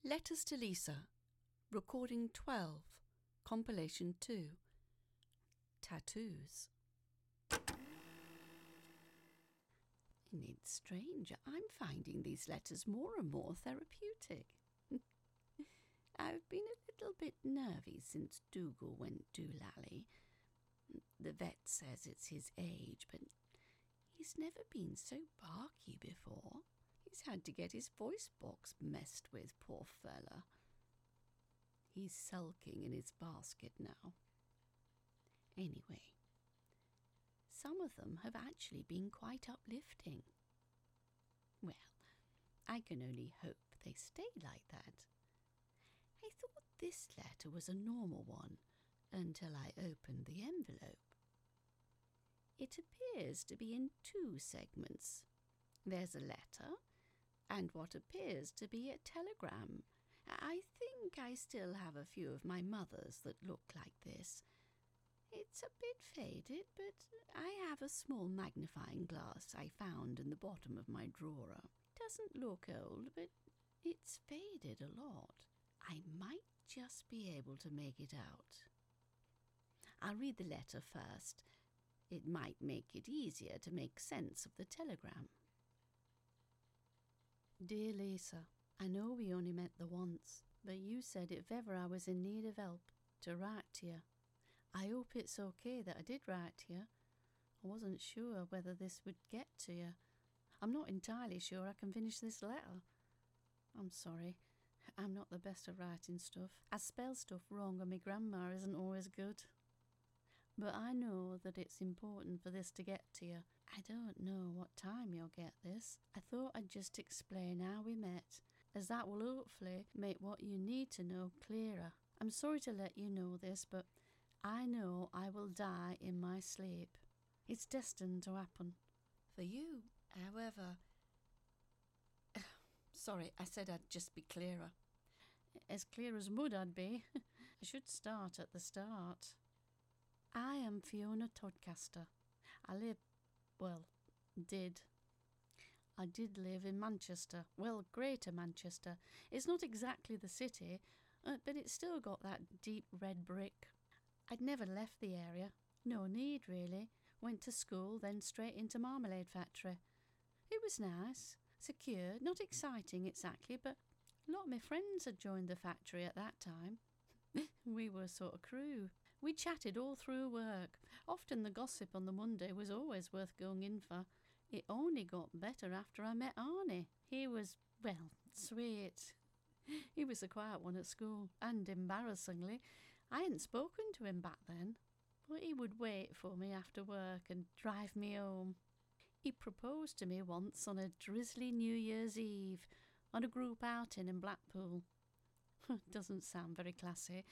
Letters to Lisa, Recording 12, Compilation 2, Tattoos. And it's strange, I'm finding these letters more and more therapeutic. I've been a little bit nervy since Dougal went doolally. The vet says it's his age, but he's never been so barky before. He's had to get his voice box messed with, poor fella. He's sulking in his basket now. Anyway, some of them have actually been quite uplifting. Well, I can only hope they stay like that. I thought this letter was a normal one until I opened the envelope. It appears to be in two segments. There's a letter and what appears to be a telegram. I think I still have a few of my mother's that look like this. It's a bit faded, but I have a small magnifying glass I found in the bottom of my drawer. Doesn't look old, but it's faded a lot. I might just be able to make it out. I'll read the letter first. It might make it easier to make sense of the telegram. Dear Lisa, I know we only met the once, but you said if ever I was in need of help, to write to you. I hope it's okay that I did write to you. I wasn't sure whether this would get to you. I'm not entirely sure I can finish this letter. I'm sorry. I'm not the best at writing stuff. I spell stuff wrong and my grammar isn't always good. But I know that it's important for this to get to you. I don't know what time you'll get this. I thought I'd just explain how we met, as that will hopefully make what you need to know clearer. I'm sorry to let you know this, but I know I will die in my sleep. It's destined to happen. For you, however... Sorry, I said I'd just be clearer. As clear as mud I'd be. I should start at the start. I am Fiona Todcaster. I did live in Manchester. Well, Greater Manchester. It's not exactly the city, but it's still got that deep red brick. I'd never left the area. No need, really. Went to school, then straight into marmalade factory. It was nice, secure, not exciting exactly, but a lot of my friends had joined the factory at that time. We were a sort of crew. We chatted all through work. Often the gossip on the Monday was always worth going in for. It only got better after I met Arnie. He was, sweet. He was the quiet one at school, and embarrassingly, I hadn't spoken to him back then. But he would wait for me after work and drive me home. He proposed to me once on a drizzly New Year's Eve, on a group outing in Blackpool. Doesn't sound very classy.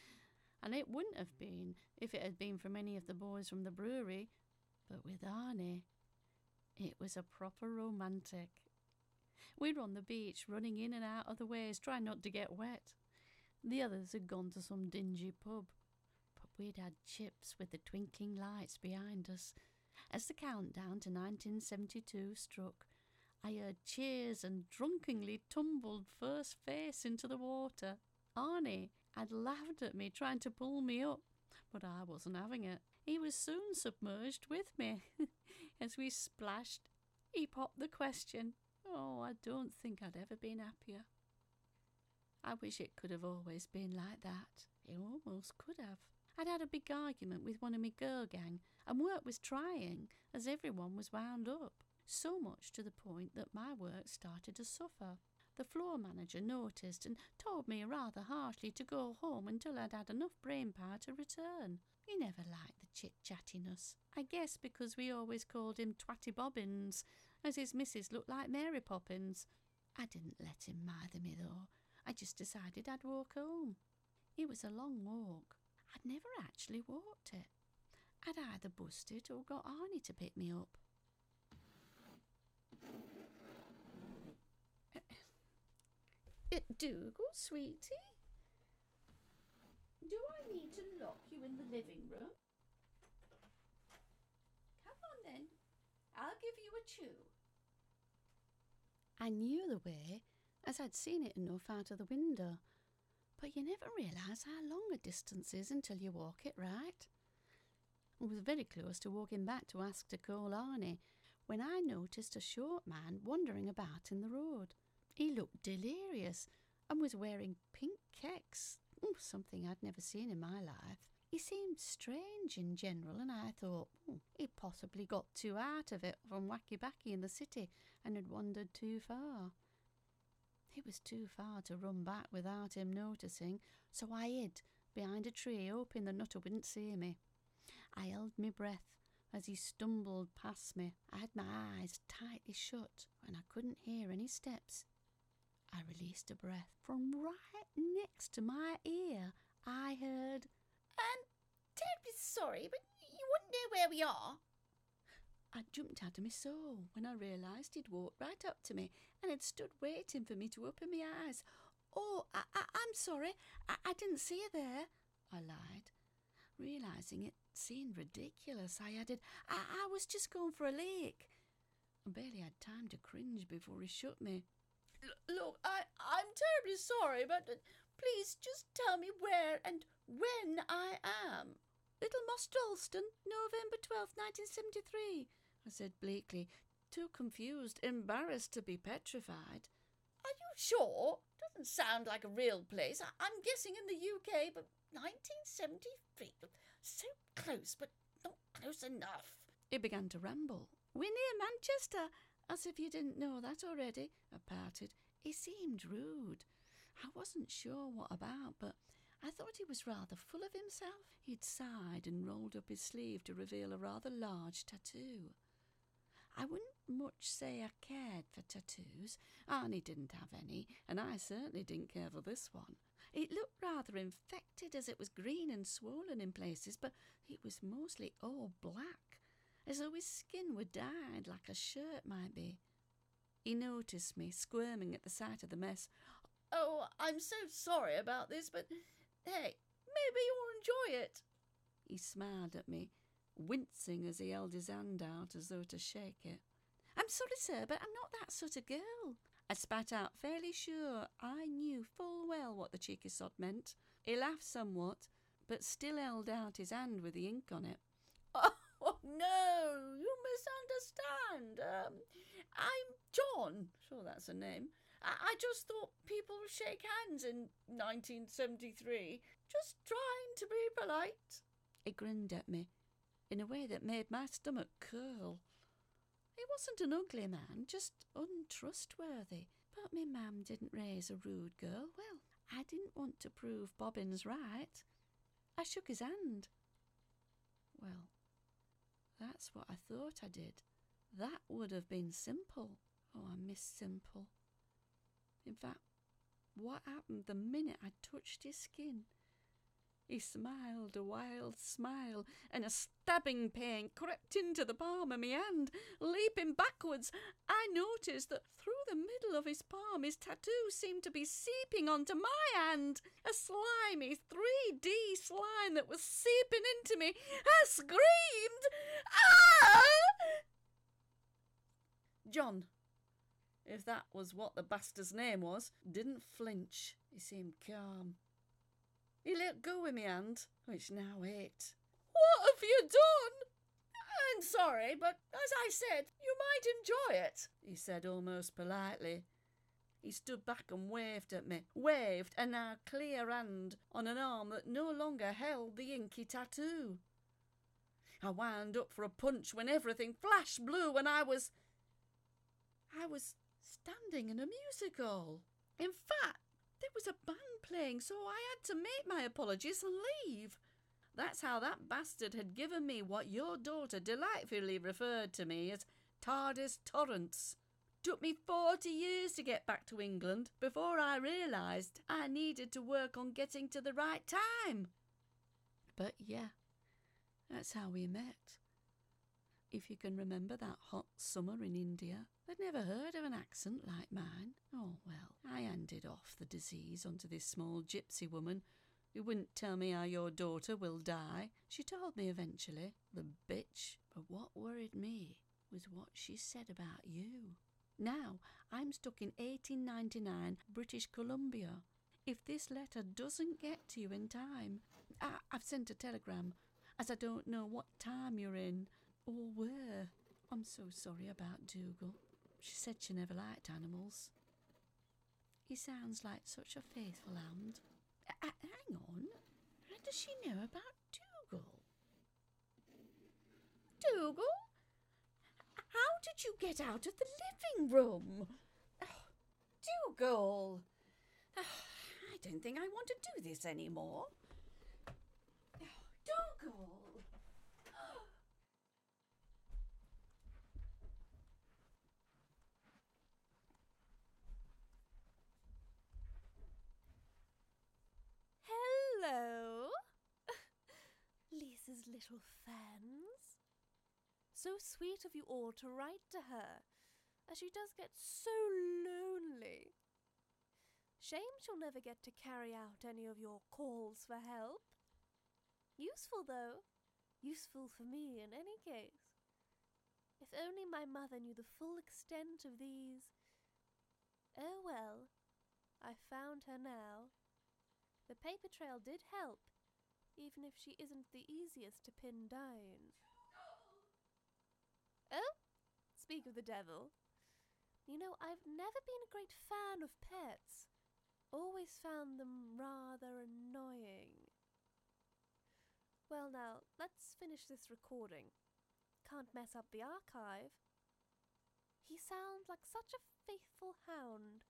And it wouldn't have been if it had been from any of the boys from the brewery. But with Arnie, it was a proper romantic. We were on the beach, running in and out of the waves, trying not to get wet. The others had gone to some dingy pub. But we'd had chips with the twinkling lights behind us. As the countdown to 1972 struck, I heard cheers and drunkenly tumbled first face into the water. Arnie had laughed at me, trying to pull me up, but I wasn't having it. He was soon submerged with me. As we splashed, he popped the question. Oh, I don't think I'd ever been happier. I wish it could have always been like that. It almost could have. I'd had a big argument with one of my girl gang, and work was trying, as everyone was wound up. So much to the point that my work started to suffer. The floor manager noticed and told me rather harshly to go home until I'd had enough brain power to return. He never liked the chit-chattiness. I guess because we always called him Twatty Bobbins, as his missus looked like Mary Poppins. I didn't let him mither me, though. I just decided I'd walk home. It was a long walk. I'd never actually walked it. I'd either bussed it or got Arnie to pick me up. Dougal, sweetie? Do I need to lock you in the living room? Come on then. I'll give you a chew. I knew the way as I'd seen it enough out of the window. But you never realise how long a distance is until you walk it right. I was very close to walking back to ask to call Lawrie when I noticed a short man wandering about in the road. He looked delirious and was wearing pink kecks, something I'd never seen in my life. He seemed strange in general, and I thought he'd possibly got too out of it from wacky-backy in the city and had wandered too far. It was too far to run back without him noticing, so I hid behind a tree, hoping the nutter wouldn't see me. I held my breath as he stumbled past me. I had my eyes tightly shut, and I couldn't hear any steps. I released a breath. From right next to my ear, I heard, "I'm terribly sorry, but you wouldn't know where we are." I jumped out of my soul when I realised he'd walked right up to me and had stood waiting for me to open my eyes. "Oh, I'm sorry. I didn't see you there," I lied. Realising it seemed ridiculous, I added, I was just going for a leak. I barely had time to cringe before he shook me. Look, I'm terribly sorry, but please just tell me where and when I am." "Little Moss Dalston, November 12th, 1973, I said bleakly, too confused, embarrassed to be petrified. "Are you sure? Doesn't sound like a real place. I'm guessing in the UK, but 1973. So close, but not close enough." He began to ramble. "We're near Manchester, as if you didn't know that already," I pouted. He seemed rude. I wasn't sure what about, but I thought he was rather full of himself. He'd sighed and rolled up his sleeve to reveal a rather large tattoo. I wouldn't much say I cared for tattoos. Arnie didn't have any, and I certainly didn't care for this one. It looked rather infected, as it was green and swollen in places, but it was mostly all black, as though his skin were dyed like a shirt might be. He noticed me, squirming at the sight of the mess. "Oh, I'm so sorry about this, but hey, maybe you'll enjoy it." He smiled at me, wincing as he held his hand out as though to shake it. "I'm sorry, sir, but I'm not that sort of girl," I spat out, fairly sure I knew full well what the cheeky sod meant. He laughed somewhat, but still held out his hand with the ink on it. Oh no, you misunderstand. I'm John. Sure, that's a name. I just thought people shake hands in 1973. Just trying to be polite." He grinned at me in a way that made my stomach curl. He wasn't an ugly man, just untrustworthy. But me mam didn't raise a rude girl. Well, I didn't want to prove Bobbins right. I shook his hand. Well, that's what I thought I did. That would have been simple. Oh, I miss simple. In fact, what happened the minute I touched his skin? He smiled a wild smile, and a stabbing pain crept into the palm of my hand. Leaping backwards, I noticed that through the middle of his palm his tattoo seemed to be seeping onto my hand. A slimy 3D slime that was seeping into me. I screamed, "Ah!" John, if that was what the bastard's name was, didn't flinch. He seemed calm. He let go with my hand, which now ached. "What have you done?" "I'm sorry, but as I said, you might enjoy it," he said almost politely. He stood back and waved at me, waved a now clear hand on an arm that no longer held the inky tattoo. I wound up for a punch when everything flashed blue and I was standing in a music hall. In fact, there was a band playing, so I had to make my apologies and leave. That's how that bastard had given me what your daughter delightfully referred to me as TARDIS Torrance. Took me 40 years to get back to England before I realised I needed to work on getting to the right time. But yeah, that's how we met. If you can remember that hot summer in India, I'd never heard of an accent like mine. Oh, well, I handed off the disease onto this small gypsy woman who wouldn't tell me how your daughter will die. She told me eventually, the bitch. But what worried me was what she said about you. Now I'm stuck in 1899 British Columbia. If this letter doesn't get to you in time, I've sent a telegram, as I don't know what time you're in or where. I'm so sorry about Dougal. She said she never liked animals. He sounds like such a faithful hound. Hang on. How does she know about Dougal? Dougal? How did you get out of the living room? Oh, Dougal! I don't think I want to do this anymore. Dougal! Hello, Lisa's little fans. So sweet of you all to write to her, as she does get so lonely. Shame she'll never get to carry out any of your calls for help. Useful, though. Useful for me in any case. If only my mother knew the full extent of these. Oh well, I found her now. The paper trail did help, even if she isn't the easiest to pin down. Oh, speak of the devil. You know, I've never been a great fan of pets. Always found them rather annoying. Well now, let's finish this recording. Can't mess up the archive. He sounds like such a faithful hound.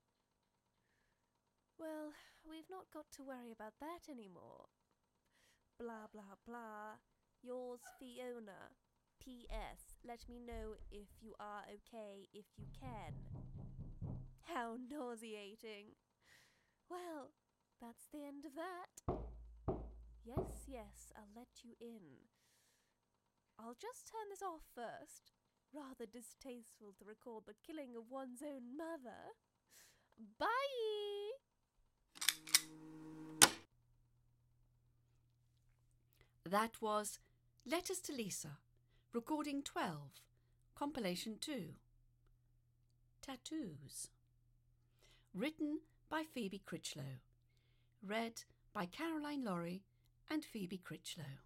Well, we've not got to worry about that anymore. Blah, blah, blah. Yours, Fiona. P.S. Let me know if you are okay if you can. How nauseating. Well, that's the end of that. Yes, I'll let you in. I'll just turn this off first. Rather distasteful to record the killing of one's own mother. Bye! That was Letters to Lisa, recording 12, compilation 2. Tattoos. Written by Phoebe Critchlow. Read by Caroline Lawrie and Phoebe Critchlow.